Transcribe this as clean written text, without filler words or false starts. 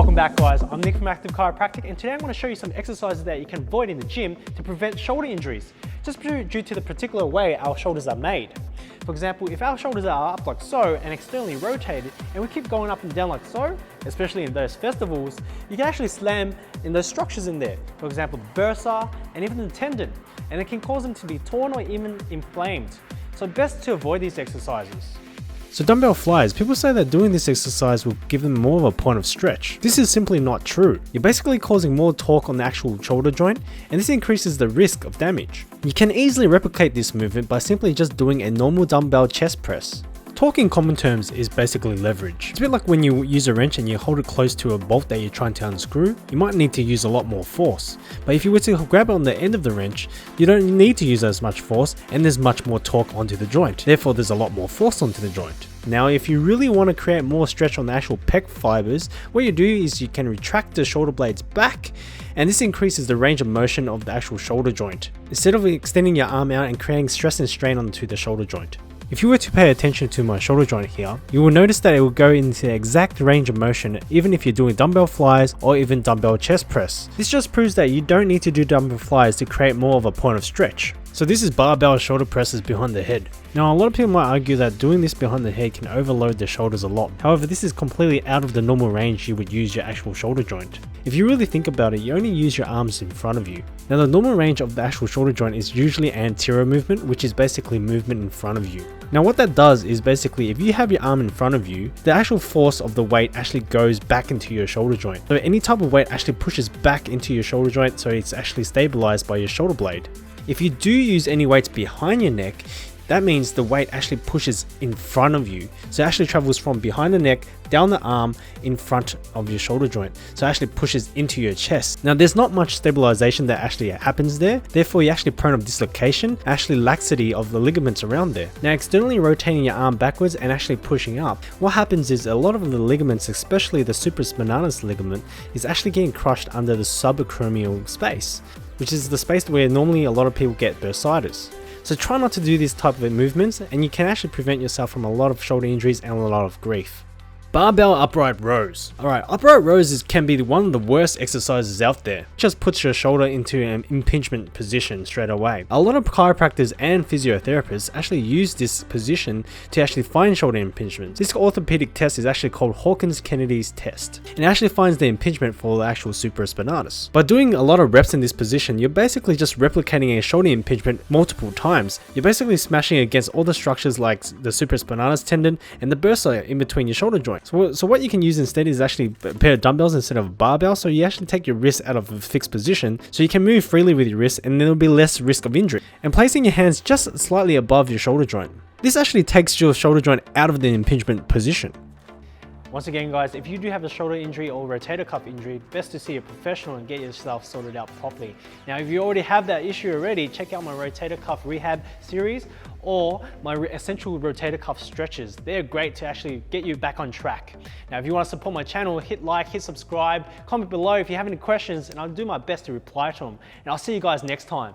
Welcome back guys, I'm Nick from ACTIV Chiropractic, and today I'm going to show you some exercises that you can avoid in the gym to prevent shoulder injuries, just due to the particular way our shoulders are made. For example, if our shoulders are up like so and externally rotated and we keep going up and down like so, especially in those festivals, you can actually slam in those structures in there. For example, the bursa and even the tendon, and it can cause them to be torn or even inflamed. So best to avoid these exercises. So dumbbell flies, people say that doing this exercise will give them more of a point of stretch. This is simply not true. You're basically causing more torque on the actual shoulder joint, and this increases the risk of damage. You can easily replicate this movement by simply just doing a normal dumbbell chest press. Torque in common terms is basically leverage. It's a bit like when you use a wrench and you hold it close to a bolt that you're trying to unscrew, you might need to use a lot more force. But if you were to grab it on the end of the wrench, you don't need to use as much force and there's much more torque onto the joint. Therefore, there's a lot more force onto the joint. Now, if you really want to create more stretch on the actual pec fibers, what you do is you can retract the shoulder blades back, and this increases the range of motion of the actual shoulder joint, instead of extending your arm out and creating stress and strain onto the shoulder joint. If you were to pay attention to my shoulder joint here, you will notice that it will go into the exact range of motion even if you're doing dumbbell flies or even dumbbell chest press. This just proves that you don't need to do dumbbell flies to create more of a point of stretch. So this is barbell shoulder presses behind the head. Now a lot of people might argue that doing this behind the head can overload the shoulders a lot. However, this is completely out of the normal range you would use your actual shoulder joint. If you really think about it, you only use your arms in front of you. Now the normal range of the actual shoulder joint is usually anterior movement, which is basically movement in front of you. Now what that does is basically if you have your arm in front of you, the actual force of the weight actually goes back into your shoulder joint. So any type of weight actually pushes back into your shoulder joint, so it's actually stabilized by your shoulder blade. If you do use any weights behind your neck, that means the weight actually pushes in front of you. So it actually travels from behind the neck, down the arm, in front of your shoulder joint. So it actually pushes into your chest. Now there's not much stabilization that actually happens there. Therefore you're actually prone of dislocation, actually laxity of the ligaments around there. Now externally rotating your arm backwards and actually pushing up, what happens is a lot of the ligaments, especially the supraspinatus ligament, is actually getting crushed under the subacromial space, which is the space where normally a lot of people get bursitis. So try not to do this type of movements, and you can actually prevent yourself from a lot of shoulder injuries and a lot of grief. Barbell upright rows. Alright, upright rows can be one of the worst exercises out there. It just puts your shoulder into an impingement position straight away. A lot of chiropractors and physiotherapists actually use this position to actually find shoulder impingements. This orthopedic test is actually called Hawkins-Kennedy's test. It actually finds the impingement for the actual supraspinatus. By doing a lot of reps in this position, you're basically just replicating a shoulder impingement multiple times. You're basically smashing against all the structures like the supraspinatus tendon and the bursa in between your shoulder joints. So what you can use instead is actually a pair of dumbbells instead of a barbell, so you actually take your wrist out of a fixed position so you can move freely with your wrist, and then there'll be less risk of injury. And placing your hands just slightly above your shoulder joint. This actually takes your shoulder joint out of the impingement position. Once again guys, if you do have a shoulder injury or rotator cuff injury, best to see a professional and get yourself sorted out properly. Now if you already have that issue already, check out my rotator cuff rehab series or my essential rotator cuff stretches. They're great to actually get you back on track. Now if you want to support my channel, hit like, hit subscribe, comment below if you have any questions, and I'll do my best to reply to them. And I'll see you guys next time.